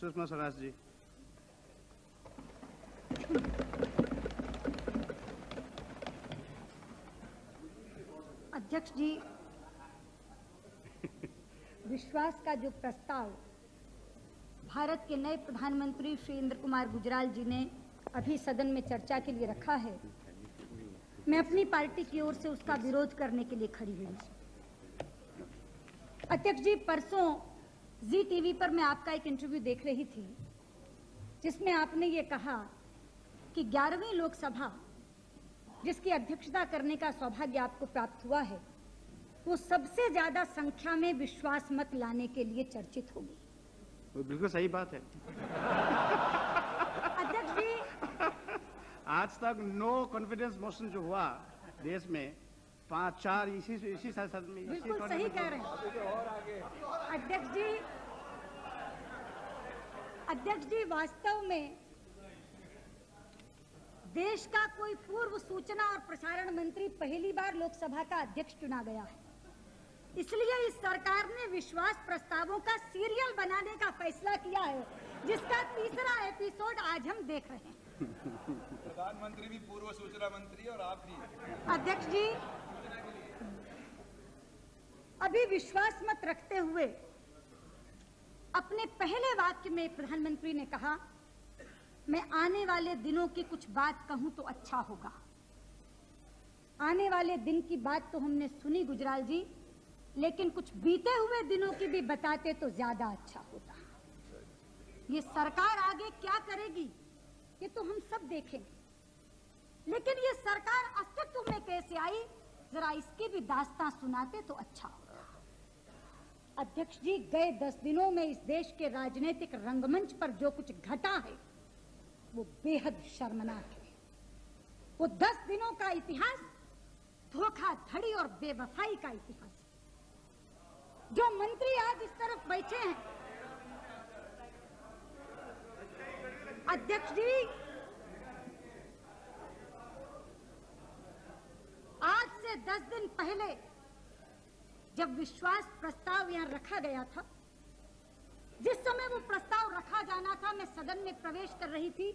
सुषमा स्वराज जी। अध्यक्ष जी, विश्वास का जो प्रस्ताव भारत के नए प्रधानमंत्री श्री इंद्र कुमार गुजराल जी ने अभी सदन में चर्चा के लिए रखा है, मैं अपनी पार्टी की ओर से उसका विरोध करने के लिए खड़ी हुई। अध्यक्ष जी, परसों जी टीवी पर मैं आपका एक इंटरव्यू देख रही थी जिसमें आपने ये कहा कि 11वीं लोकसभा जिसकी अध्यक्षता करने का सौभाग्य आपको प्राप्त हुआ है वो सबसे ज्यादा संख्या में विश्वास मत लाने के लिए चर्चित होगी। वो बिल्कुल सही बात है। अध्यक्ष जी, आज तक नो कॉन्फिडेंस मोशन जो हुआ देश में 5-4 इसी संसद में बिल्कुल सही कह रहे हैं अध्यक्ष जी, वास्तव में देश का कोई पूर्व सूचना और प्रसारण मंत्री पहली बार लोकसभा का अध्यक्ष चुना गया है, इसलिए इस सरकार ने विश्वास प्रस्तावों का सीरियल बनाने का फैसला किया है जिसका तीसरा एपिसोड आज हम देख रहे हैं। प्रधानमंत्री भी पूर्व सूचना मंत्री और आप भी। अध्यक्ष जी, अभी विश्वास मत रखते हुए अपने पहले वाक्य में प्रधानमंत्री ने कहा, मैं आने वाले दिनों की कुछ बात कहूं तो अच्छा होगा। आने वाले दिन की बात तो हमने सुनी गुजराल जी, लेकिन कुछ बीते हुए दिनों की भी बताते तो ज्यादा अच्छा होता। ये सरकार आगे क्या करेगी ये तो हम सब देखेंगे, लेकिन ये सरकार अस्तित्व में कैसे आई जरा इसकी भी दास्तां सुनाते तो अच्छा होता। अध्यक्ष जी, गए 10 दिनों में इस देश के राजनीतिक रंगमंच पर जो कुछ घटा है वो बेहद शर्मनाक है। वो 10 दिनों का इतिहास धोखाधड़ी और बेवफाई का इतिहास है। जो मंत्री आज इस तरफ बैठे हैं, अध्यक्ष जी, आज से 10 दिन पहले जब विश्वास प्रस्ताव यहां रखा गया था, जिस समय वो प्रस्ताव रखा जाना था, मैं सदन में प्रवेश कर रही थी,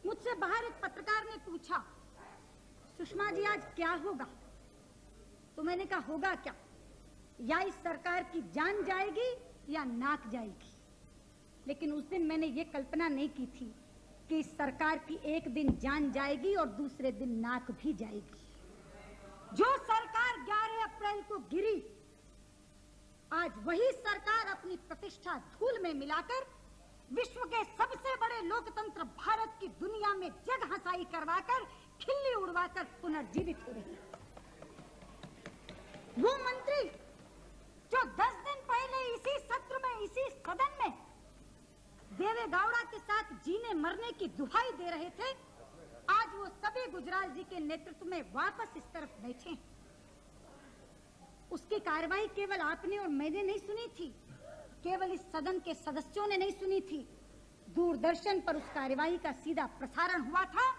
मुझसे बाहर एक पत्रकार ने पूछा, सुषमा जी आज क्या होगा? तो मैंने कहा होगा क्या, या इस सरकार की जान जाएगी या नाक जाएगी। लेकिन उस दिन मैंने ये कल्पना नहीं की थी कि इस सरकार की एक दिन जान जाएगी और दूसरे दिन नाक भी जाएगी। जो सरकार 11 अप्रैल को गिरी, आज वही सरकार अपनी प्रतिष्ठा धूल में मिलाकर विश्व के सबसे बड़े लोकतंत्र भारत की दुनिया में जग हंसाई करवाकर खिल्ली उड़वाकर पुनर्जीवित हो रही है। वो मंत्री जो 10 दिन पहले इसी सत्र में, इसी सदन में देवे गौड़ा के साथ जीने मरने की दुहाई दे रहे थे, आज वो सभी गुजराल जी के नेतृत्व में वापस इस तरफ बैठे। उसकी कार्रवाई केवल आपने और मैंने नहीं सुनी थी, केवल इस सदन के सदस्यों ने नहीं सुनी थी, दूरदर्शन पर उस कार्रवाई का सीधा प्रसारण हुआ था,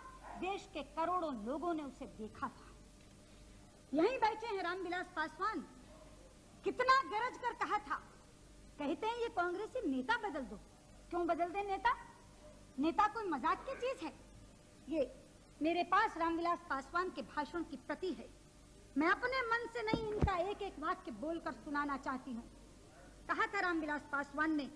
देश के करोड़ों लोगों ने उसे देखा था। यहीं बैठे हैं रामविलास पासवान, कितना गरज कर कहा था, कहते हैं ये कांग्रेसी नेता बदल दो। क्यों बदल दे नेता? नेता कोई मजाक की चीज है? ये मेरे पास रामविलास पासवान के भाषण की प्रति है, मैं अपने मन से नहीं इनका एक एक वाक्य बोलकर सुनाना चाहती हूँ। कहा था रामविलास पासवान ने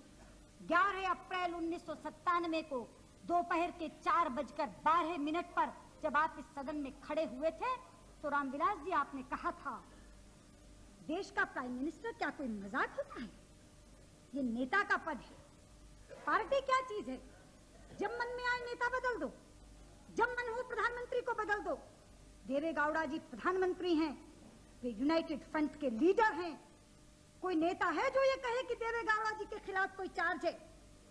11 अप्रैल 1997 को दोपहर के 4:12 पर जब आप इस सदन में खड़े हुए थे, तो रामविलास जी आपने कहा था, देश का प्राइम मिनिस्टर क्या कोई मजाक होता है? ये नेता का पद है। पार्टी क्या चीज है? जब मन में आए नेता बदल दो, जब मन हो प्रधानमंत्री को बदल दो। देवे गौड़ा जी प्रधानमंत्री हैं, वे यूनाइटेड फ्रंट के लीडर हैं। कोई नेता है जो ये कहे कि देवे गौड़ा जी के खिलाफ कोई चार्ज है?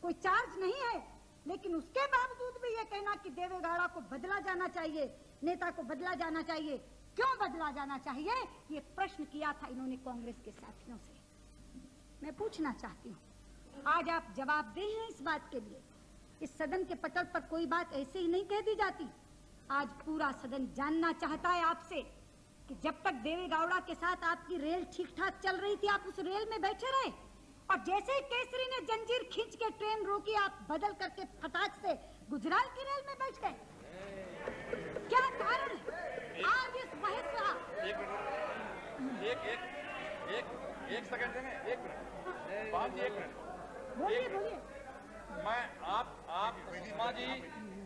कोई चार्ज नहीं है, लेकिन उसके बावजूद भी ये कहना कि देवे गौड़ा को बदला जाना चाहिए, नेता को बदला जाना चाहिए। क्यों बदला जाना चाहिए? ये प्रश्न किया था इन्होंने कांग्रेस के साथियों से। मैं पूछना चाहती हूँ, आज आप जवाबदेह हैं इस बात के लिए? इस सदन के पटल पर कोई बात ऐसे ही नहीं कह दी जाती। आज पूरा सदन जानना चाहता है आपसे कि जब तक देवे गौड़ा के साथ आपकी रेल ठीक ठाक चल रही थी, आप उस रेल में बैठे रहे, और जैसे ही केसरी ने जंजीर खींच के ट्रेन रोकी, आप बदल करके फटाक से गुजराल की रेल में बैठ गए। क्या कारण है आज इस बहस का? एक सेकंड देंगे, एक मिनट बात, एक मिनट बोलिए बोलिए। मैं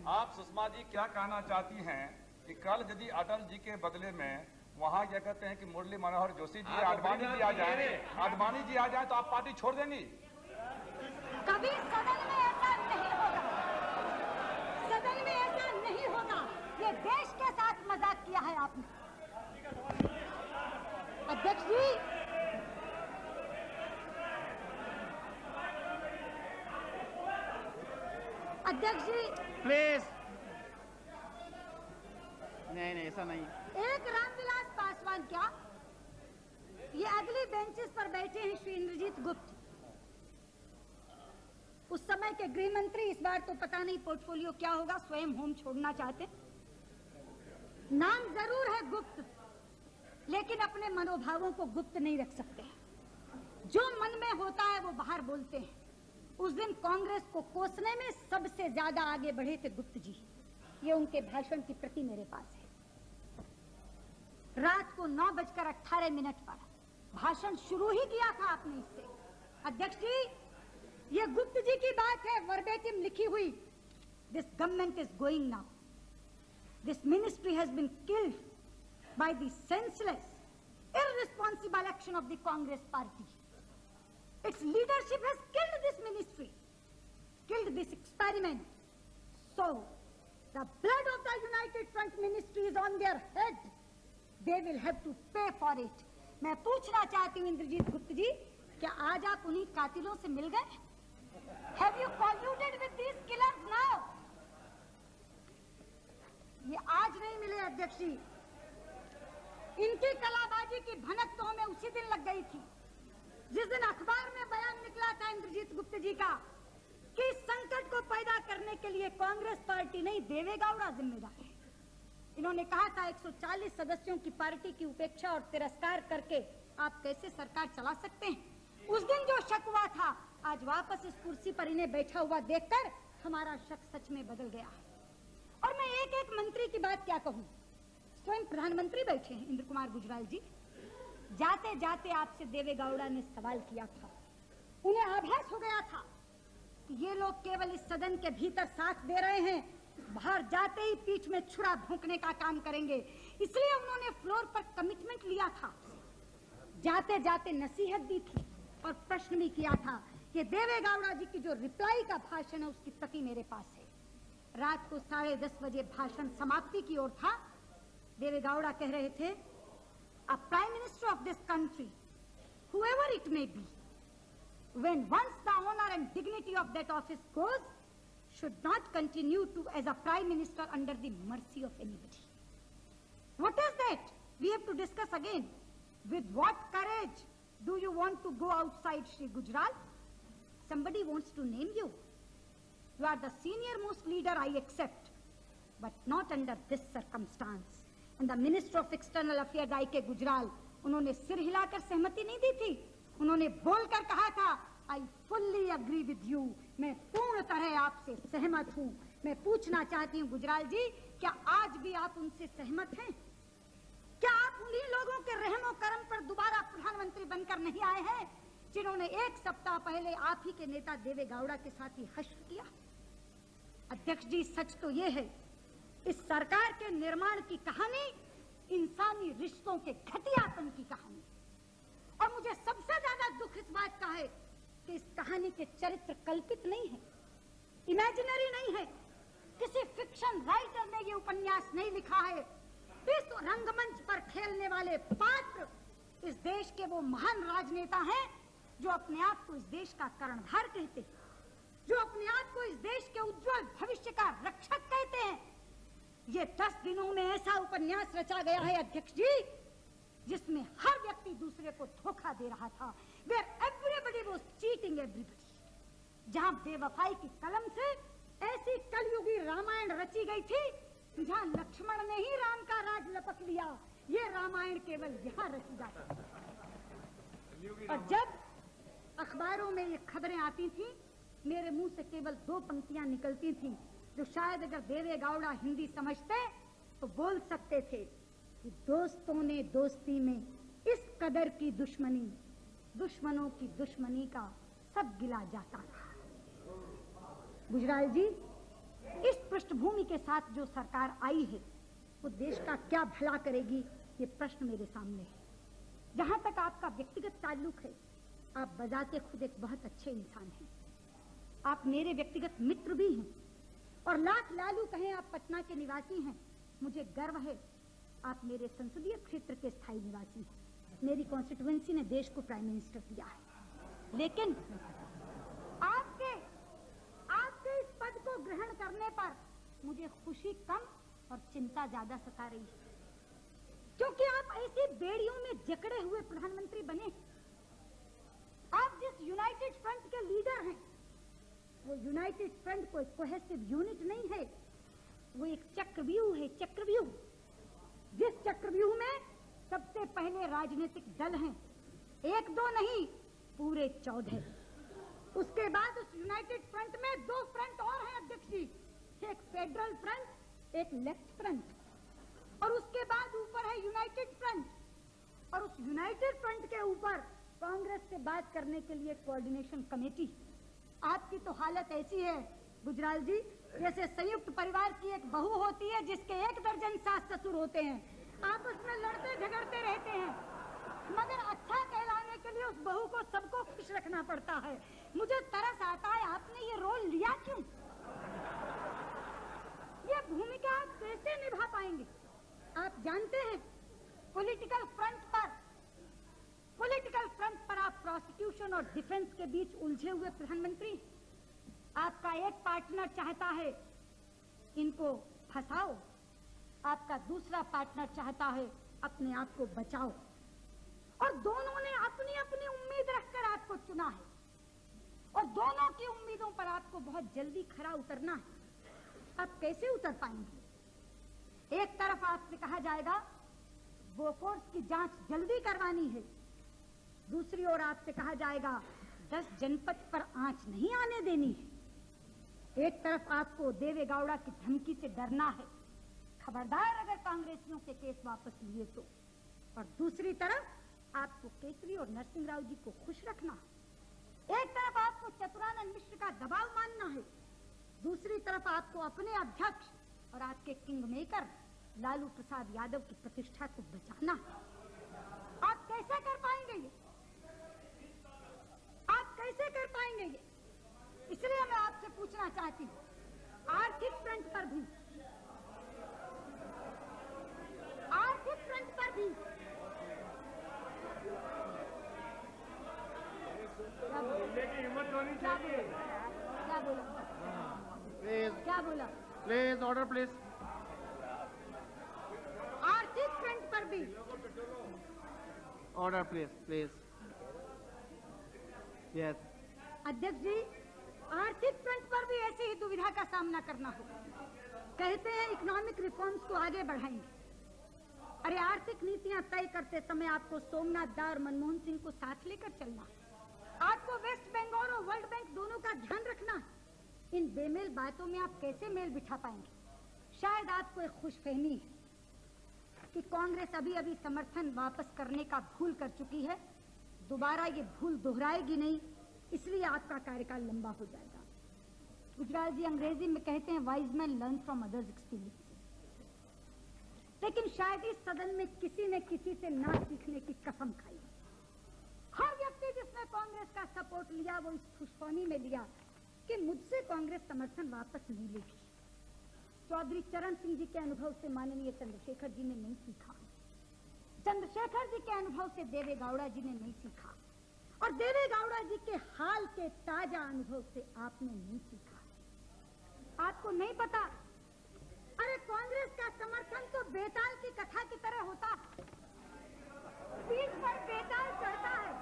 आप सुषमा जी क्या कहना चाहती हैं कि कल यदि अटल जी के बदले में वहाँ क्या कहते हैं कि मुरली मनोहर जोशी जी, आडवाणी जी आ जाए तो आप पार्टी छोड़ देंगी? कभी सदन में ऐसा नहीं होगा, सदन में ऐसा नहीं होगा। ये देश के साथ मजाक किया है आपने। अध्यक्ष जी, अध्यक्ष जी प्लीज। नहीं ऐसा नहीं। एक रामविलास पासवान क्या, ये अगली बेंचेस पर बैठे हैं श्री इंद्रजीत गुप्त, उस समय के गृह मंत्री। इस बार तो पता नहीं पोर्टफोलियो क्या होगा, स्वयं होम छोड़ना चाहते। नाम जरूर है गुप्त, लेकिन अपने मनोभावों को गुप्त नहीं रख सकते। जो मन में होता है वो बाहर बोलते हैं। उस दिन कांग्रेस को कोसने में सबसे ज्यादा आगे बढ़े थे गुप्त जी। ये उनके भाषण की प्रति मेरे पास है। रात को 9:18 पर भाषण शुरू ही किया था आपने इससे। अध्यक्ष जी, ये गुप्त जी की बात है, वर्बेटिम लिखी हुई। This government is going now, this ministry has been killed by the senseless irresponsible action of the Congress party. Its leadership has killed this ministry, killed this experiment. So, the blood of the United Front ministry is on their head. They will have to pay for it. मैं पूछना चाहती हूँ इंद्रजीत गुप्त जी, क्या आज आप उन्हीं कातिलों से मिल गए? Have you colluded with these killers now? ये आज नहीं मिले अध्यक्ष जी। इनकी कलाबाजी की भनक तो हमें उसी दिन लग गई थी जिस दिन अखबार में बयान निकला था इंद्रजीत गुप्त जी का कि इस संकट को पैदा करने के लिए कांग्रेस पार्टी नहीं, देवेगौड़ा जिम्मेदार है। इन्होंने कहा था 140 सदस्यों की पार्टी की उपेक्षा और तिरस्कार करके आप कैसे सरकार चला सकते हैं। उस दिन जो शक हुआ था, आज वापस इस कुर्सी पर इन्हें बैठा हुआ देखकर हमारा शक सच में बदल गया है। और मैं एक एक मंत्री की बात क्या कहूँ, स्वयं प्रधानमंत्री बैठे हैं इंद्र कुमार गुजराल जी। जाते जाते आपसे देवेगौड़ा ने सवाल किया था, उन्हें आभास हो गया था कि ये लोग केवल इस सदन के भीतर साथ दे रहे हैं, बाहर जाते ही पीठ में छुरा भोंकने का काम करेंगे। इसलिए उन्होंने फ्लोर पर कमिटमेंट लिया था, जाते जाते नसीहत दी थी और प्रश्न भी किया था। कि देवेगौड़ा जी की जो रिप्लाई का भाषण है उसकी प्रति मेरे पास है। रात को 10:30 बजे भाषण समाप्ति की ओर था। देवेगौड़ा कह रहे थे, a prime minister of this country, whoever it may be, when once the honor and dignity of that office goes, should not continue to as a prime minister under the mercy of anybody. What is that? We have to discuss again. With what courage do you want to go outside, Shri Gujral? Somebody wants to name you. You are the senior most leader, I accept, but not under this circumstance. And the Minister of External Affairs I.K. Gujral, उन्होंने सिर हिलाकर सहमति नहीं दी थी। उन्होंने बोलकर कहा था, I fully agree with you. मैं पूर्ण तरह आपसे सहमत हूँ। मैं पूछना चाहती हूँ गुजराल जी, क्या आज भी आप उनसे सहमत हैं? क्या आप उन्हीं लोगों के रहमो करम पर दोबारा प्रधानमंत्री बनकर नहीं आए हैं जिन्होंने एक सप्ताह पहले आप ही के नेता देवेगौड़ा के साथ ही हश्र किया? अध्यक्ष जी, सच तो ये है, इस सरकार के निर्माण की कहानी इंसानी रिश्तों के घटियापन की कहानी। और मुझे सबसे ज्यादा दुख इस बात का है कि इस कहानी के चरित्र कल्पित नहीं है, इमेजिनरी नहीं है। किसी फिक्शन राइटर ने ये उपन्यास नहीं लिखा है। इस रंगमंच पर खेलने वाले पात्र इस देश के वो महान राजनेता हैं जो अपने आप को इस देश का कर्णधार कहते हैं, जो अपने आप को इस देश के उज्जवल भविष्य का रक्षक कहते हैं। ये 10 दिनों में ऐसा उपन्यास रचा गया है अध्यक्ष जी, जिसमें हर व्यक्ति दूसरे को धोखा दे रहा था। Where everybody was cheating everybody. जहां बेवफाई की कलम से ऐसी कलयुगी रामायण रची गई थी, जहां लक्ष्मण ने ही राम का राज लपक लिया। ये रामायण केवल यहाँ रची जाती है। और जब अखबारों में ये खबरें आती थी, मेरे मुंह से केवल 2 पंक्तियां निकलती थीं, जो शायद अगर देवे गौड़ा हिंदी समझते तो बोल सकते थे कि दोस्तों ने दोस्ती में इस कदर की दुश्मनी, दुश्मनों की दुश्मनी का सब गिला जाता रहा। गुजराल जी, इस पृष्ठभूमि के साथ जो सरकार आई है वो देश का क्या भला करेगी, ये प्रश्न मेरे सामने है। जहां तक आपका व्यक्तिगत ताल्लुक है, आप बजाते खुद एक बहुत अच्छे इंसान हैं, आप मेरे व्यक्तिगत मित्र भी हैं, और लाख लालू कहें आप पटना के निवासी हैं, मुझे गर्व है आप मेरे संसदीय क्षेत्र के स्थायी निवासी हैं। मेरी कॉन्स्टिट्यूएंसी ने देश को प्राइम मिनिस्टर दिया है, लेकिन आपके इस पद को ग्रहण करने पर मुझे खुशी कम और चिंता ज्यादा सता रही है, क्योंकि आप ऐसी बेड़ियों में जकड़े हुए प्रधानमंत्री बने। आप जिस यूनाइटेड फ्रंट के लीडर हैं, वो यूनाइटेड फ्रंट कोई कोहेसिव यूनिट नहीं है, वो एक चक्रव्यूह है, चक्रव्यूह, जिस चक्रव्यूह में सबसे पहले राजनीतिक दल हैं, 1-2 नहीं, पूरे 14। उसके बाद उस यूनाइटेड फ्रंट में 2 फ्रंट और हैं अध्यक्ष जी, एक फेडरल फ्रंट, एक लेफ्ट फ्रंट, और उसके बाद ऊपर है यूनाइटेड फ्रंट, और उस यूनाइटेड फ्रंट के ऊपर कांग्रेस से बात करने के लिए कोऑर्डिनेशन कमेटी। आपकी तो हालत ऐसी है गुजराल जी, जैसे संयुक्त परिवार की एक बहू होती है जिसके 1 दर्जन सास ससुर होते हैं, आपस में लड़ते झगड़ते रहते हैं, मगर अच्छा कहलाने के लिए उस बहू को सबको खुश रखना पड़ता है। मुझे तरस आता है, आपने ये रोल लिया क्यों? ये भूमिका आप कैसे निभा पाएंगे? आप जानते हैं पॉलिटिकल फ्रंट पर आप प्रोसिक्यूशन और डिफेंस के बीच उलझे हुए प्रधानमंत्री। आपका एक पार्टनर चाहता है इनको फंसाओ, आपका दूसरा पार्टनर चाहता है अपने आप को बचाओ, और दोनों ने अपनी अपनी उम्मीद रखकर आपको चुना है, और दोनों की उम्मीदों पर आपको बहुत जल्दी खरा उतरना है। आप कैसे उतर पाएंगे? एक तरफ आपसे कहा जाएगा बोफोर्स की जांच जल्दी करवानी है, दूसरी ओर आपसे कहा जाएगा 10 जनपद पर आंच नहीं आने देनी है। एक तरफ आपको देवे गौड़ा की धमकी से डरना है, खबरदार अगर कांग्रेसियों के केस वापस लिए तो, और दूसरी तरफ आपको केसरी और नरसिंह राव जी को खुश रखना। एक तरफ आपको चतुरानंद मिश्र का दबाव मानना है, दूसरी तरफ आपको अपने अध्यक्ष और आपके किंग मेकर लालू प्रसाद यादव की प्रतिष्ठा को बचाना। आप कैसे कर पाएंगे ये? आप कैसे कर पाएंगे ये? इसलिए मैं आपसे पूछना चाहती हूँ, आर्थिक फ्रंट पर भी हिम्मत होनी चाहिए। क्या बोला? क्या बोला? Please order please. आर्थिक फ्रंट पर भी ऑर्डर प्लीज। यस अध्यक्ष जी, आर्थिक फ्रंट पर भी ऐसी ही दुविधा का सामना करना होगा। कहते हैं इकोनॉमिक रिफॉर्म्स को आगे बढ़ाएंगे। अरे आर्थिक नीतियां तय करते समय आपको सोमनाथ दा और मनमोहन सिंह को साथ लेकर चलना, आपको वेस्ट बंगाल और वर्ल्ड बैंक दोनों का ध्यान रखना। इन बेमेल बातों में आप कैसे मेल बिठा पाएंगे? शायद आपको एक खुशफहमी है कि कांग्रेस अभी अभी समर्थन वापस करने का भूल कर चुकी है, दोबारा ये भूल दोहराएगी नहीं, इसलिए आपका कार्यकाल लंबा हो जाएगा। गुजराल जी अंग्रेजी में कहते हैं wise man learn from others experience, लेकिन शायद इस सदन में किसी ने किसी से ना सीखने की कसम खाई। हर व्यक्ति जिसने कांग्रेस का सपोर्ट लिया वो इस खुशफहमी में लिया कि मुझसे कांग्रेस समर्थन वापस नहीं लेगी। चौधरी चरण सिंह जी के अनुभव से माननीय चंद्रशेखर जी ने नहीं सीखा, चंद्रशेखर जी के अनुभव से देवे गौड़ा जी ने नहीं सीखा, और देवे गौड़ा जी के हाल के ताजा अनुभव से आपने नहीं सीखा। आपको नहीं पता, अरे कांग्रेस का समर्थन तो बेताल की कथा की तरह होता, पीठ पर बेताल चढ़ता है।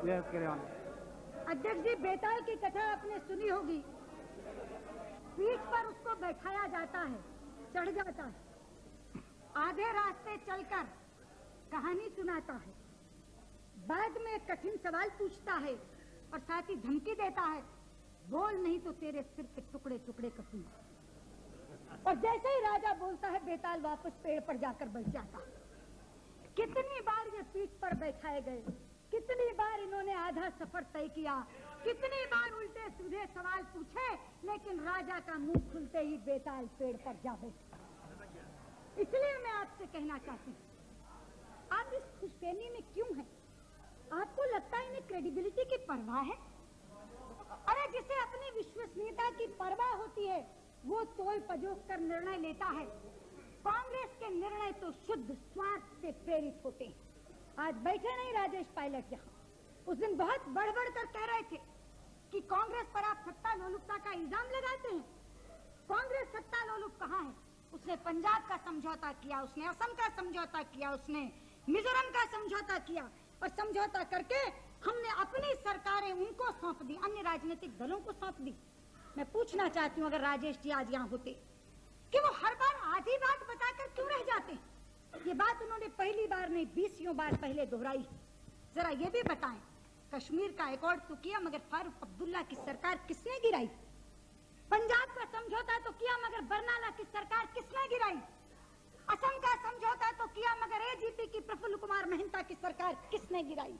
Yes, carry on. अध्यक्ष जी, बेताल की कथा आपने सुनी होगी। पीठ पर उसको बैठाया जाता है, चढ़ जाता है, आधे रास्ते चलकर कहानी सुनाता है, बाद में कठिन सवाल पूछता है और साथ ही धमकी देता है, बोल नहीं तो तेरे सिर के टुकड़े टुकड़े कर दूंगा। और जैसे ही राजा बोलता है, बेताल वापस पेड़ पर जाकर बैठ जाता है। कितनी बार ये पीठ पर बैठाए गए, कितनी बार इन्होंने आधा सफर तय किया, कितनी बार उल्टे सीधे सवाल पूछे, लेकिन राजा का मुंह खुलते ही बेताल पेड़ पर जा बैठा। इसलिए मैं आपसे कहना चाहती हूँ, आप इस खुशफहमी में क्यों हैं? आपको लगता है इन्हें क्रेडिबिलिटी की परवाह है? अरे जिसे अपनी विश्वसनीयता की परवाह होती है, वो तोल पजोक कर निर्णय लेता है। कांग्रेस के निर्णय तो शुद्ध स्वार्थ से प्रेरित होते हैं। आज बैठे नहीं राजेश पायलट यहाँ, उस दिन बहुत बढ़-बढ़ कर कह रहे थे कि कांग्रेस पर आप सत्ता लोलुपता का इल्जाम लगाते हैं। कांग्रेस सत्ता लोलुप कहाँ है? उसने पंजाब का समझौता किया, उसने असम का समझौता किया, उसने मिजोरम का समझौता किया, और समझौता करके हमने अपनी सरकारें उनको सौंप दी, अन्य राजनीतिक दलों को सौंप दी। मैं पूछना चाहती हूँ, अगर राजेश जी आज यहाँ होते, कि वो हर बार आधी बात बताकर क्यों रह जाते? ये बात उन्होंने पहली बार नहीं 20 बार पहले दोहराई। जरा ये भी बताएं, कश्मीर का एकॉर्ड तो किया, मगर फारूक अब्दुल्ला की सरकार किसने गिराई? पंजाब का समझौता तो किया, मगर बरनाला की सरकार किसने गिराई? असम का समझौता तो किया, मगर एजीपी की प्रफुल्ल कुमार महंता की सरकार किसने गिराई?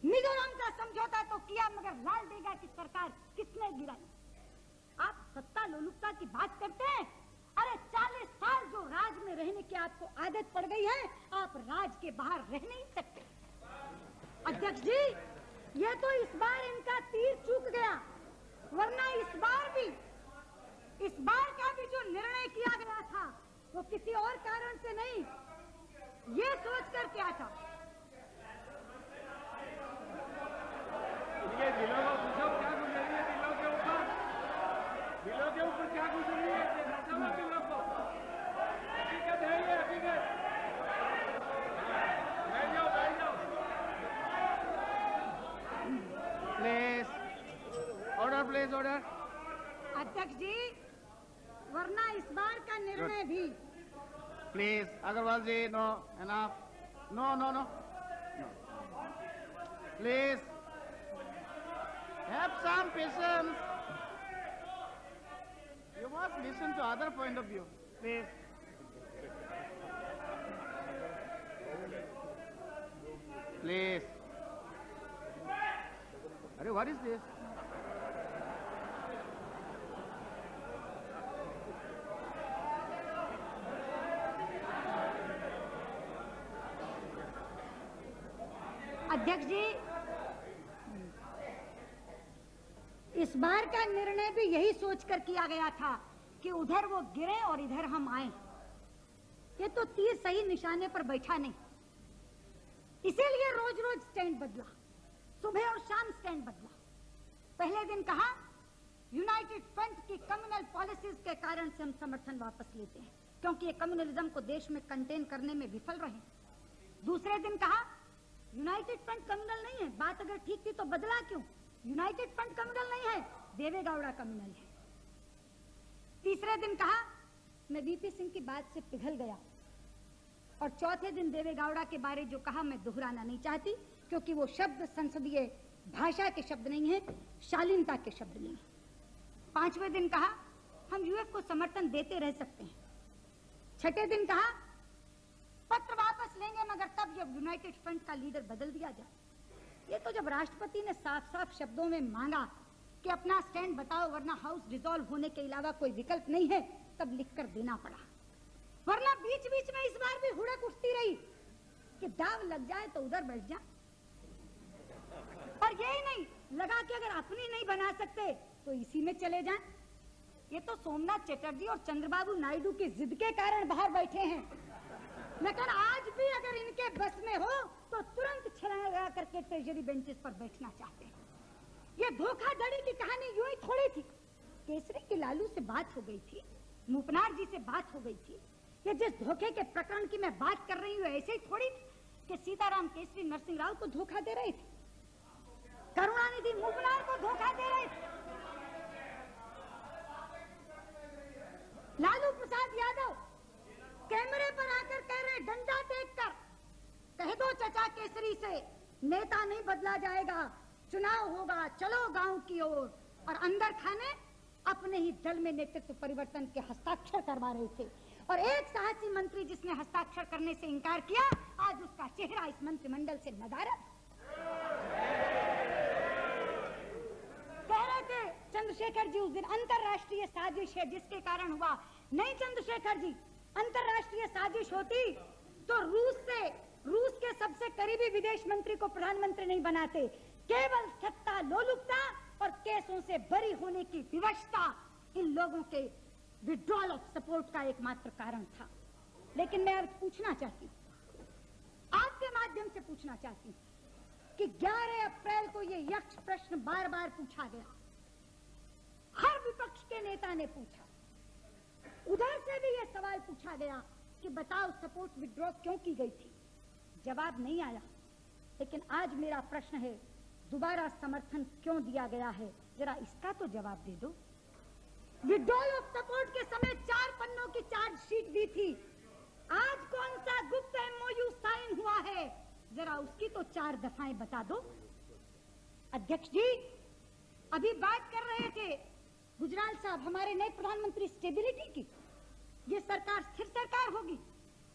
मिजोरम का समझौता तो किया, मगर लाल देगा की सरकार किसने गिराई? आप सत्ता लोलुपता की बात करते हैं। अरे 40 साल जो राज में रहने की आपको आदत पड़ गई है, आप राज के बाहर रह नहीं सकते। अध्यक्ष जी, ये तो इस बार इनका तीर चूक गया, वरना इस बार का भी जो निर्णय किया गया था, वो किसी और कारण से नहीं, ये सोचकर क्या था। ये दिलों को पूछो क्या गुजरी है, दिलों के ऊपर क्या गुजरी है, दिलों को हकीकत है, ये हकीकत। बैठ जाओ। Please, order, please, order. अध्यक्ष जी, वरना इस बार का निर्णय भी। Please, Agarwal ji, no, enough. No. Please, have some patience. You must listen to other point of view. Please. Please. Arey, what is this? अध्यक्ष जी, इस बार का निर्णय भी यही सोचकर किया गया था कि उधर वो गिरे और इधर हम आए। ये तो तीर सही निशाने पर बैठा नहीं, इसीलिए रोज रोज स्टैंड बदला, सुबह और शाम स्टैंड बदला। पहले दिन कहा यूनाइटेड फ्रंट की कम्युनल पॉलिसीज के कारण से हम समर्थन वापस लेते हैं, क्योंकि ये कम्युनलिज्म को देश में कंटेन करने में विफल रहे। दूसरे दिन कहा यूनाइटेड फ्रंट कम्युनल नहीं है, बात अगर ठीक थी तो बदला क्यों? यूनाइटेड फ्रंट कम्युनल नहीं है, देवेगौड़ा कम्युनल है। तीसरे दिन कहा मैं वीपी सिंह की बात से पिघल गया, और चौथे दिन देवेगौड़ा के बारे जो कहा मैं दोहराना नहीं चाहती, क्योंकि वो शब्द संसदीय भाषा के शब्द नहीं है, शालीनता के शब्द नहीं है। पांचवें दिन कहा हम यूएफ को समर्थन देते रह सकते हैं। छठे दिन कहा पत्र वापस लेंगे, मगर तब जब यूनाइटेड फ्रंट का लीडर बदल दिया जाए। ये तो जब राष्ट्रपति ने साफ साफ शब्दों में मांगा कि अपना स्टैंड बताओ, वरना हाउस डिसॉल्व होने के अलावा कोई विकल्प नहीं है, तब लिखकर देना पड़ा। वरना बीच बीच में इस बार भी हुड़क उठती रही कि दाव लग जाए तो उधर बैठ जा, और यही नहीं लगा कि अगर अपनी नहीं बना सकते तो इसी में चले जाएं। ये तो सोमनाथ चटर्जी और चंद्रबाबू नायडू की जिद के कारण बाहर बैठे हैं, लेकिन आज भी अगर इनके बस में हो तो तुरंत छलांग लगा करके ट्रेजरी बेंचेस पर बैठना चाहते हैं। ये धोखाधड़ी की कहानी यूं ही थोड़ी थी। केसरी की लालू से बात हो गई थी, मूपनार जी से बात हो गई थी। ये जिस धोखे के प्रकरण की मैं बात कर रही हूँ, ऐसे ही थोड़ी थी कि सीताराम केसरी नरसिंह राव को धोखा दे रहे थे। करुणानिधि मूपनार को धोखा दे रहे थे। लालू प्रसाद यादव कैमरे पर आकर कह रहे डंडा टेक कर कह दो चचा केसरी से नेता नहीं बदला जाएगा, चुनाव होगा, चलो गांव की ओर। और अंदर खाने अपने ही दल में नेतृत्व परिवर्तन के हस्ताक्षर करवा रहे थे। और एक साहसी मंत्री जिसने हस्ताक्षर करने से इनकार किया, आज उसका चेहरा इस मंत्रिमंडल से नदारद। कह रहे थे चंद्रशेखर जी उस दिन अंतरराष्ट्रीय साजिश है जिसके कारण हुआ। नहीं चंद्रशेखर जी, अंतरराष्ट्रीय साजिश होती तो रूस के सबसे करीबी विदेश मंत्री को प्रधानमंत्री नहीं बनाते। केवल सत्ता लोलुपता और केसों से बरी होने की विवशता इन लोगों के विड्रॉल ऑफ सपोर्ट का एकमात्र कारण था। लेकिन मैं अब पूछना चाहती हूँ, आपके माध्यम से पूछना चाहती हूँ कि 11 अप्रैल को ये यक्ष प्रश्न बार बार पूछा गया, हर विपक्ष के नेता ने पूछा, उधर से भी ये सवाल पूछा गया कि बताओ सपोर्ट विड्रॉ क्यों की गई थी। जवाब नहीं आया। लेकिन आज मेरा प्रश्न है, दोबारा समर्थन क्यों दिया गया है, जरा इसका तो जवाब दे दो। विड्रॉल ऑफ सपोर्ट के समय 4 पन्नों की चार्जशीट दी थी, आज कौन सा गुप्त एमओयू साइन हुआ है, जरा उसकी तो 4 दफाएं बता दो। अध्यक्ष जी अभी बात कर रहे थे गुजराल साहब हमारे नए प्रधानमंत्री स्टेबिलिटी की, ये सरकार स्थिर सरकार होगी।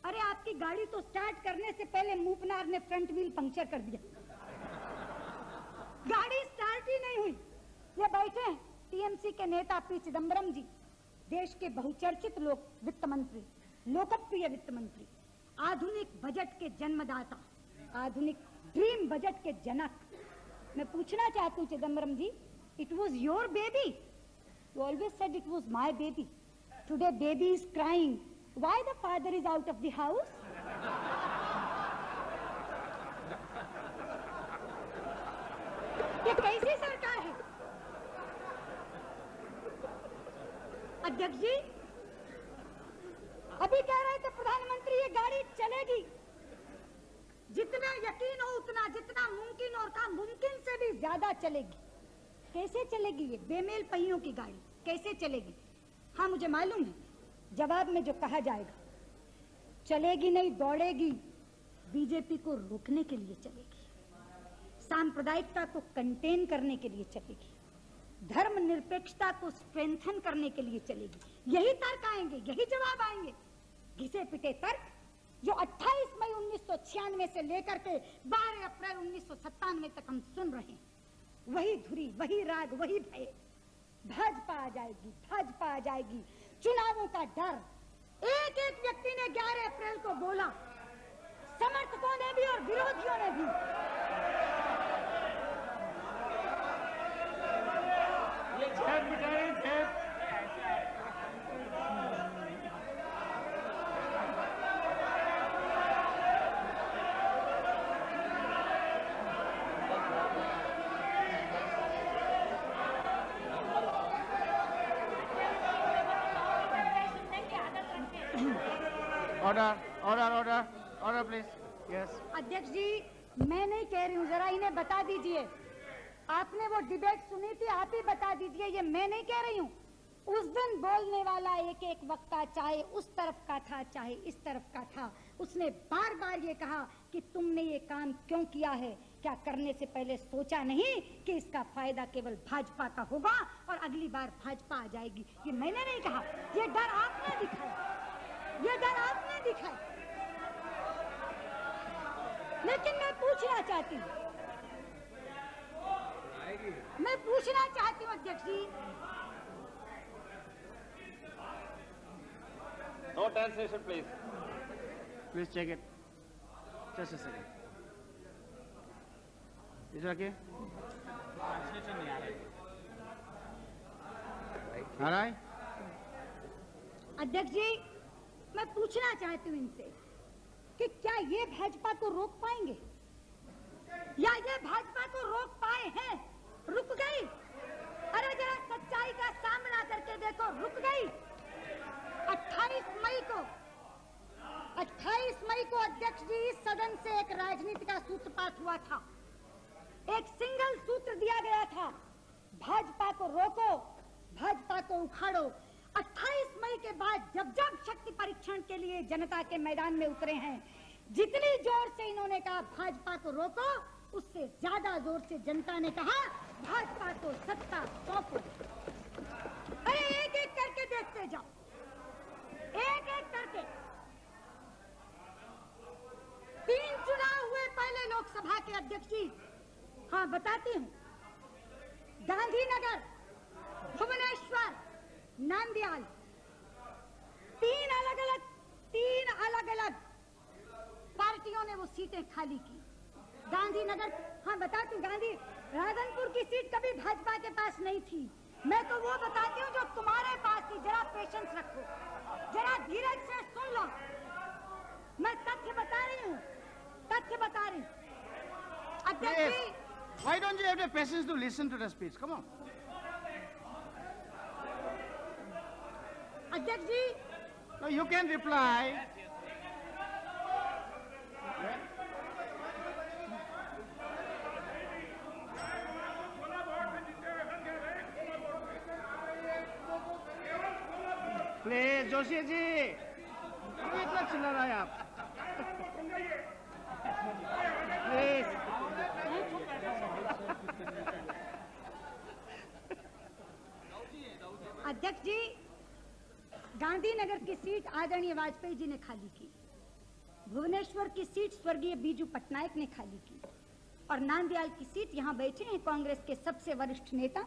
अरे आपकी गाड़ी तो स्टार्ट करने से पहले मूपनार ने फ्रंट व्हील पंक्चर कर दिया, गाड़ी स्टार्ट ही नहीं हुई। ये बैठे हैं टीएमसी के नेता पी चिदम्बरम जी, देश के बहुचर्चित वित्त मंत्री, लोकप्रिय वित्त मंत्री, आधुनिक बजट के जन्मदाता, आधुनिक ड्रीम बजट के जनक। मैं पूछना चाहती हूँ Chidambaram ji, it was your baby, you always said it was my baby, today baby is crying, why the father is out of the house? ये कैसी सरकार है? अध्यक्ष जी अभी कह रहे थे प्रधानमंत्री ये गाड़ी चलेगी, जितना यकीन हो उतना, जितना मुमकिन और का मुमकिन से भी ज्यादा चलेगी। कैसे चलेगी ये बेमेल पहियों की गाड़ी, कैसे चलेगी? हाँ मुझे मालूम है जवाब में जो कहा जाएगा, चलेगी नहीं दौड़ेगी, बीजेपी को रोकने के लिए चलेगी, सांप्रदायिकता को कंटेन करने के लिए चलेगी, धर्मनिरपेक्षता को स्ट्रेंथन करने के लिए चलेगी। यही तर्क आएंगे, यही जवाब आएंगे, घिसे पिटे तर्क जो 28 मई 1996 से लेकर के 12 अप्रैल 1997 तक हम सुन रहे हैं। वही धुरी, वही राग, वही भय। भाजपा आ जाएगी, भाजपा आ जाएगी, चुनावों का डर। एक एक व्यक्ति ने 11 अप्रैल को बोला, समर्थकों ने भी और विरोधियों ने भी। Order please. यस अध्यक्ष जी मैं नहीं कह रही हूँ, जरा इन्हें बता दीजिए, आपने वो डिबेट सुनी थी, आप ही बता दीजिए, ये मैं नहीं कह रही हूँ। उस दिन बोलने वाला एक एक वक्ता चाहे उस तरफ का था चाहे इस तरफ का था, उसने बार बार ये कहा कि तुमने ये काम क्यों किया है, क्या करने से पहले सोचा नहीं कि इसका फायदा केवल भाजपा का होगा और अगली बार भाजपा आ जाएगी। ये मैंने नहीं कहा, ये डर आपने दिखाया, ये डर आपने दिखाया। लेकिन मैं पूछना चाहती हूँ, अध्यक्ष ji, No translation, please. Please check it. Just a second. Is it okay? Translation नहीं आ रहा है। आ रहा है? अध्यक्ष जी मैं पूछना चाहती हूँ इनसे कि क्या ये भाजपा को रोक पाएंगे या ये भाजपा को रोक पाए हैं? रुक गई? अरे जरा सच्चाई का सामना करके देखो, रुक गई। 28 मई को अध्यक्ष जी इस सदन से एक राजनीति का सूत्रपात हुआ था। एक सिंगल सूत्र दिया गया था, भाजपा को रोको, भाजपा को उखाड़ो। 28 मई के बाद जब जब शक्ति परीक्षण के लिए जनता के मैदान में उतरे हैं, जितनी जोर से इन्होंने कहा भाजपा को रोको, उससे ज्यादा जोर से जनता ने कहा भाजपा को सत्ता सौंपो। अरे एक एक करके देखते जाओ, एक एक करके। 3 चुनाव हुए पहले लोकसभा के अध्यक्ष जी। हाँ बताती हूँ, गांधीनगर, भुवनेश्वर, नांदयाल, 3 अलग अलग पार्टियों ने वो सीटें खाली की। गांधीनगर, हाँ बताती हूँ, गांधी राधनपुर की सीट कभी भाजपा के पास नहीं थी। मैं तो वो बताती हूँ जो तुम्हारे पास थी। जरा पेशेंस रखो, जरा धीरज से सुन लो। मैं तथ्य बता रही हूँ, तथ्य बता रही हूँ। अध्यक्ष जी, why don't you have the patience to listen to the speech? Come on. अध्यक्ष ji, No, you can reply. Please Joshi ji, क्यों इतना चिल्ला रहा है आप? प्लीज। अध्यक्ष जी, गांधीनगर की सीट आदरणीय वाजपेयी जी ने खाली की, भुवनेश्वर की सीट स्वर्गीय बीजू पटनायक ने खाली की, और नांदयाल की सीट यहाँ बैठे हैं कांग्रेस के सबसे वरिष्ठ नेता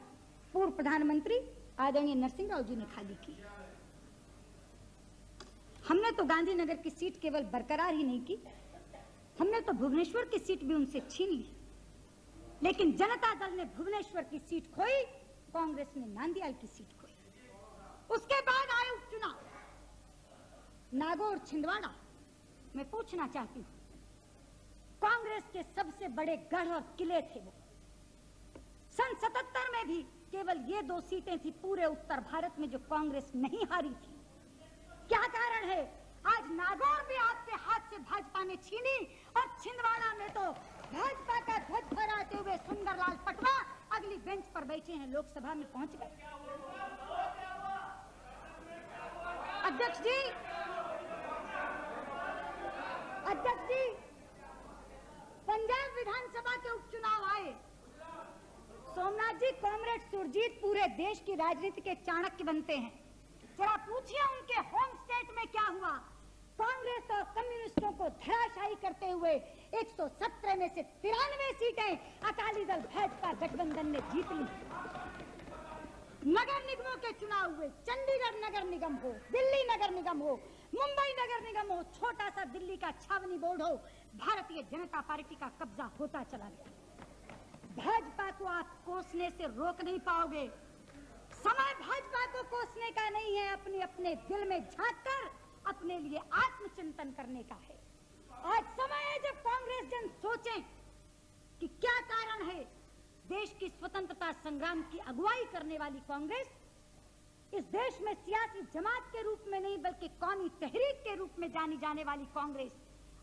पूर्व प्रधानमंत्री आदरणीय नरसिंह राव जी ने खाली की। हमने तो गांधीनगर की सीट केवल बरकरार ही नहीं की, हमने तो भुवनेश्वर की सीट भी उनसे छीन ली। लेकिन जनता दल ने भुवनेश्वर की सीट खोई, कांग्रेस ने नांदयाल की सीट खोई। उसके बाद आए उपचुनाव, नागौर, छिंदवाड़ा। मैं पूछना चाहती हूँ, कांग्रेस के सबसे बड़े गढ़ और किले थे वो। सन 77 में भी केवल ये 2 सीटें थी पूरे उत्तर भारत में जो कांग्रेस नहीं हारी थी। क्या कारण है? आज नागौर भी आपके हाथ से भाजपा ने छीनी, और छिंदवाड़ा में तो भाजपा का ध्वज फहराते हुए सुंदरलाल पटवा अगली बेंच पर बैठे हैं, लोकसभा में पहुंच गए। अध्यक्ष जी, पंजाब विधानसभा के उपचुनाव आए। सोमनाथ जी, कॉमरेड सुरजीत पूरे देश की राजनीति के चाणक्य बनते हैं। जरा पूछिए उनके होम स्टेट में क्या हुआ। कांग्रेस और कम्युनिस्टों को धराशायी करते हुए 117 में से 93 सीटें अकाली दल भाजपा गठबंधन ने जीत ली। नगर निगमों के चुनाव हुए, चंडीगढ़ नगर निगम हो, दिल्ली नगर निगम हो, मुंबई नगर निगम हो, छोटा सा दिल्ली का छावनी बोर्ड हो, भारतीय जनता पार्टी का कब्जा होता चला गया। भाजपा को आप कोसने से रोक नहीं पाओगे। समय भाजपा को कोसने का नहीं है, अपने अपने दिल में झांककर अपने लिए आत्मचिंतन करने का है। आज समय है जब कांग्रेस जन सोचें कि क्या कारण है देश की स्वतंत्रता संग्राम की अगुवाई करने वाली कांग्रेस इस देश में सियासी जमात के रूप में नहीं बल्कि कौमी तहरीक के रूप में जानी जाने वाली कांग्रेस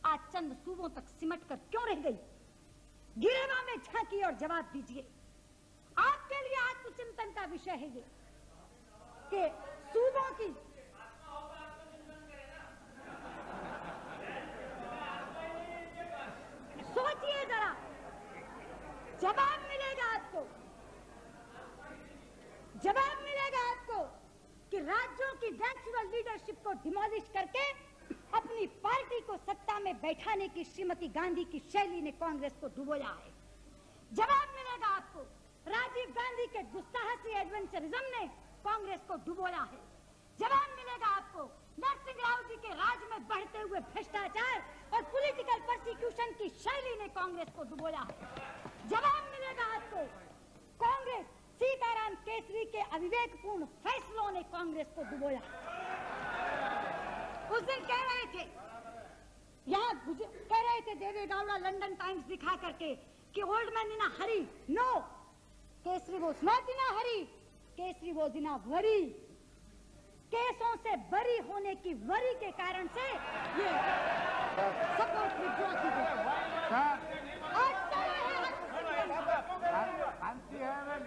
आज चंद सूबों तक सिमट कर क्यों रह गई? गिरेवा में झांकिए और जवाब दीजिए। आपके लिए आत्मचिंतन का विषय है ये कि सूबों की सोचिए जरा, जवाब मिलेगा आपको, जवाब मिलेगा आपको कि राज्यों की नेचुरल लीडरशिप को डिमोलिश करके अपनी पार्टी को सत्ता में बैठाने की श्रीमती गांधी की शैली ने कांग्रेस को डुबोया है। जवाब मिलेगा आपको, राजीव गांधी के दुस्साहसी एडवेंचरिज्म ने कांग्रेस को डुबोया है। जवाब मिलेगा आपको, नरसिंह राव जी के राज में बढ़ते हुए भ्रष्टाचार और पॉलिटिकल परसिक्यूशन की शैली ने कांग्रेस को डुबोया है। जवाब मिलेगा आपको, कांग्रेस सीताराम केसरी के अविवेकपूर्ण फैसलों ने कांग्रेस को डुबोया। उस दिन कह रहे थे, यहाँ कह रहे थे देवे गौड़ा लंदन टाइम्स दिखा करके कि old man in a hurry, no, Kesari was not in a hurry, Kesari was in a worry. केसों से बरी होने की वरी के कारण से ये सपोर्ट विड्रॉ की गई। आज समय है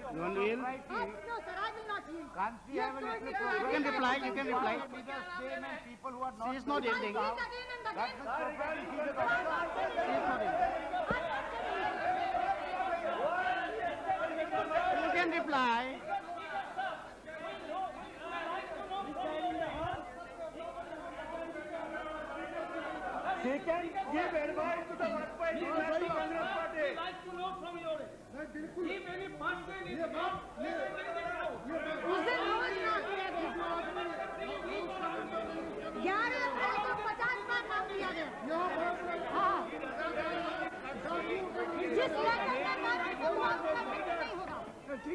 One will. No, sir, I will not yield. Can't You have told me to You can reply. You can reply. people who are She is not yielding. Please again and again. She is not yielding. You can reply. He can give advice to the workplace of the Congress Party. like to know from your end. If any person is not, उस दिन रोज नाम लिया गया 11 अप्रैल को 50 बार नाम लिया गया। हाँ, जिस लेटर में नाम लिखा हुआ उसका टिकट नहीं होगा। 50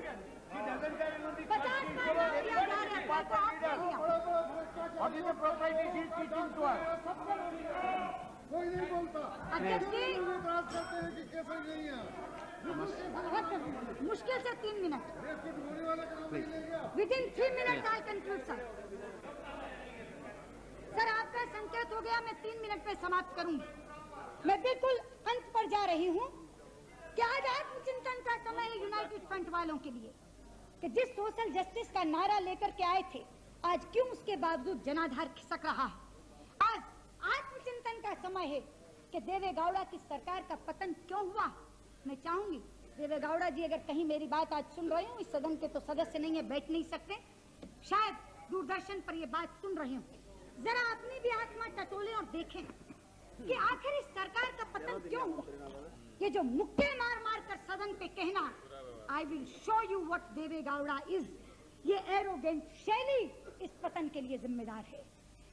बार नाम लिया जा रहा है तो आपने लिया। What is the propriety she is teaching to us? कोई नहीं बोलता। अध्यक्ष जी, इतराज करते हैं कि कैसे नहीं है। बहुत मुश्किल से 3 मिनट। कुछ बोलने वाले का नाम नहीं ले गया। Within 3 minutes I conclude, sir. Sir, आपका संकेत हो गया, मैं 3 मिनट में समाप्त करूंगी। मैं बिल्कुल अंत पर जा रही हूं कि आज आत्मचिंतन का समय है यूनाइटेड फ्रंट वालों के लिए कि जिस सोशल जस्टिस का नारा लेकर के आए थे, आज क्यों उसके बावजूद जनाधार खिसक रहा है। आज आत्मचिंतन का समय है कि देवे गौड़ा की सरकार का पतन क्यों हुआ। मैं चाहूंगी देवे गौड़ा जी अगर कहीं मेरी बात आज सुन रहे हो, इस सदन के तो सदस्य नहीं है, बैठ नहीं सकते, शायद दूरदर्शन पर ये बात सुन रहे हो, जरा अपनी भी आत्मा टटोलें और देखें कि आखिर इस सरकार का पतन क्यों हुआ। ये जो मुक्के मार मार कर सदन पे कहना I will show you what देवे गौड़ा इज, ये एरोगेंट शैली इस पतन के लिए जिम्मेदार है।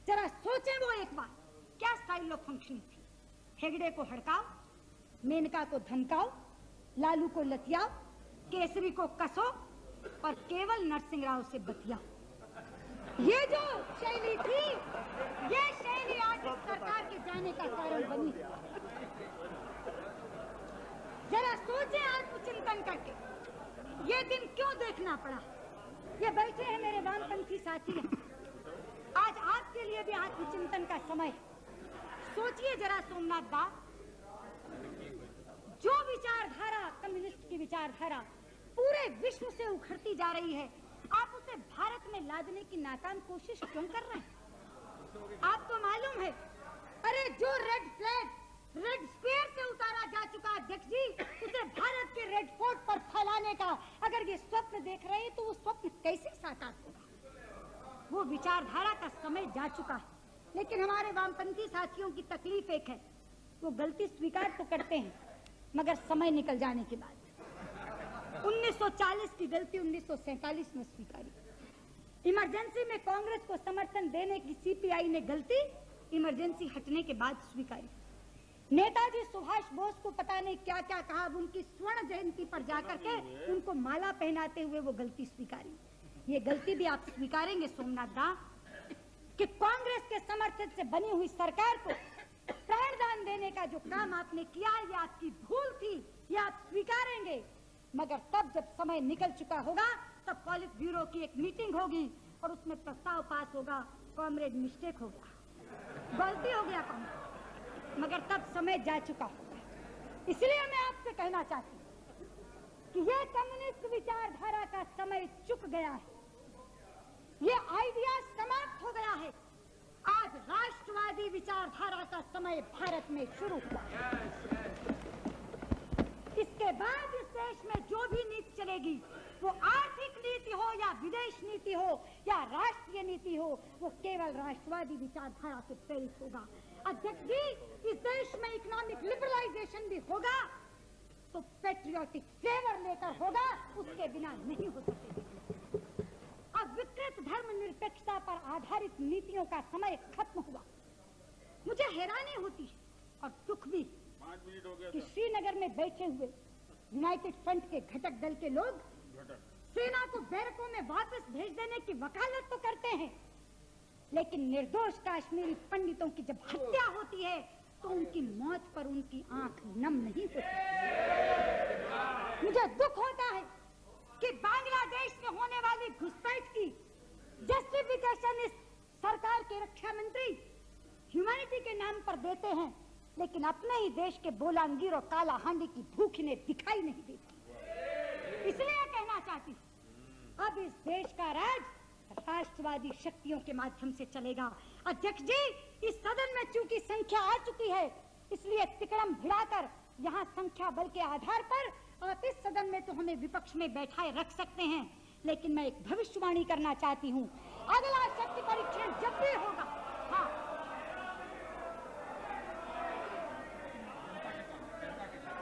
जरा सोचें वो एक बार क्या स्टाइल ऑफ फंक्शनिंग थी। हेगड़े को हड़काओ, मेनका को धमकाओ, लालू को लतियाओ, केसरी को कसो और केवल नरसिंह राव से बतियाओ। ये जो शैली थी, ये शैली आज इस सरकार के जाने का कारण बनी। जरा सोचें आत्मचिंतन करके ये दिन क्यों देखना पड़ा। ये बैठे हैं मेरे वामपंथी साथी हैं, आज आपके लिए भी आत्मचिंतन का समय है। सोचिए जरा सोमनाथ दा, जो विचारधारा कम्युनिस्ट की विचारधारा पूरे विश्व से उखड़ती जा रही है, आप उसे भारत में लादने की नाकाम कोशिश क्यों कर रहे हैं। आपको मालूम है, अरे जो रेड फ्लैग रेड स्क्वायर से उतारा जा चुका अध्यक्ष जी, उसे भारत के रेड फोर्ट पर फैलाने का अगर ये स्वप्न देख रहे हैं तो वो स्वप्न कैसे साकार होगा। वो विचारधारा का समय जा चुका है, लेकिन हमारे वामपंथी साथियों की तकलीफ एक है, वो गलती स्वीकार तो करते हैं मगर समय निकल जाने के बाद। 1940 की गलती 1947 में स्वीकारी। इमरजेंसी में कांग्रेस को समर्थन देने की सीपीआई ने गलती इमरजेंसी हटने के बाद स्वीकारी। नेताजी सुभाष बोस को पता नहीं क्या क्या कहा, उनकी स्वर्ण जयंती पर जाकर के उनको माला पहनाते हुए वो गलती स्वीकारी। ये गलती भी आप स्वीकारेंगे सोमनाथ दा कि कांग्रेस के समर्थन से बनी हुई सरकार को प्राणदान देने का जो काम आपने किया है, ये आपकी भूल थी, ये आप स्वीकारेंगे। मगर तब जब समय निकल चुका होगा तब पॉलिट ब्यूरो की एक मीटिंग होगी और उसमें प्रस्ताव पास होगा, कॉमरेड मिस्टेक हो गया, गलती हो गया कॉमरेड, मगर तब समय जा चुका होगा। इसलिए मैं आपसे कहना चाहती हूँ कि यह कम्युनिस्ट विचारधारा का समय चुक गया है, ये आइडिया समाप्त हो गया है। आज राष्ट्रवादी विचारधारा का समय भारत में शुरू हुआ। इसके बाद इस देश में जो भी नीति चलेगी, वो आर्थिक नीति हो या विदेश नीति हो या राष्ट्रीय नीति हो, वो केवल राष्ट्रवादी विचारधारा से प्रेरित होगा। अध्यक्ष जी, इस देश में इकोनॉमिक लिबरलाइजेशन भी होगा तो पेट्रियोटिक फ्लेवर लेकर होगा, उसके बिना नहीं हो सकेगा। अब विकृत धर्मनिरपेक्षता पर आधारित नीतियों का समय खत्म हुआ। मुझे हैरानी होती है और दुख भी कि श्रीनगर में बैठे हुए यूनाइटेड फ्रंट के घटक दल के लोग सेना को बैरकों में वापस भेज देने की वकालत तो करते हैं, लेकिन निर्दोष कश्मीरी पंडितों की जब हत्या होती है तो उनकी मौत पर उनकी आंख नम नहीं होती। मुझे दुख होता है कि बांग्लादेश में होने वाली घुसपैठ की जस्टिफिकेशन इस सरकार के रक्षा मंत्री ह्यूमैनिटी के नाम पर देते हैं, लेकिन अपने ही देश के बोलांगीर और काला हांडी की भूख इन्हें दिखाई नहीं देती। इसलिए कहना चाहती हूँ। अब इस देश का राज राष्ट्रवादी शक्तियों के माध्यम से चलेगा। अध्यक्ष जी, इस सदन में चूंकि संख्या आ चुकी है, इसलिए तिकड़म भिड़ाकर यहाँ संख्या बल के आधार पर आप इस सदन में तो हमें विपक्ष में बैठाए रख सकते हैं, लेकिन मैं एक भविष्यवाणी करना चाहती हूँ। अगला शक्ति परीक्षण जब भी होगा, हाँ,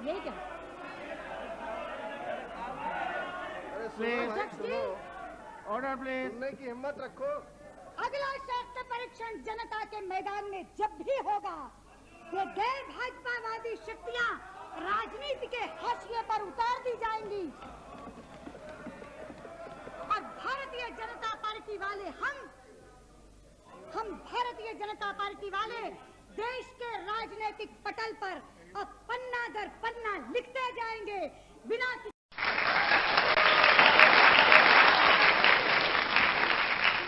यही क्या अध्यक्ष जी, ऑर्डर प्लीज। सुनने की हिम्मत रखो। अगला शक्ति परीक्षण जनता के मैदान में जब भी होगा, ये गैर भाजपावादी शक्तियां राजनीति के हाशिए पर उतार दी जाएंगी और भारतीय जनता पार्टी वाले हम भारतीय जनता पार्टी वाले देश के राजनीतिक पटल पर अब पन्ना दर पन्ना लिखते जाएंगे बिना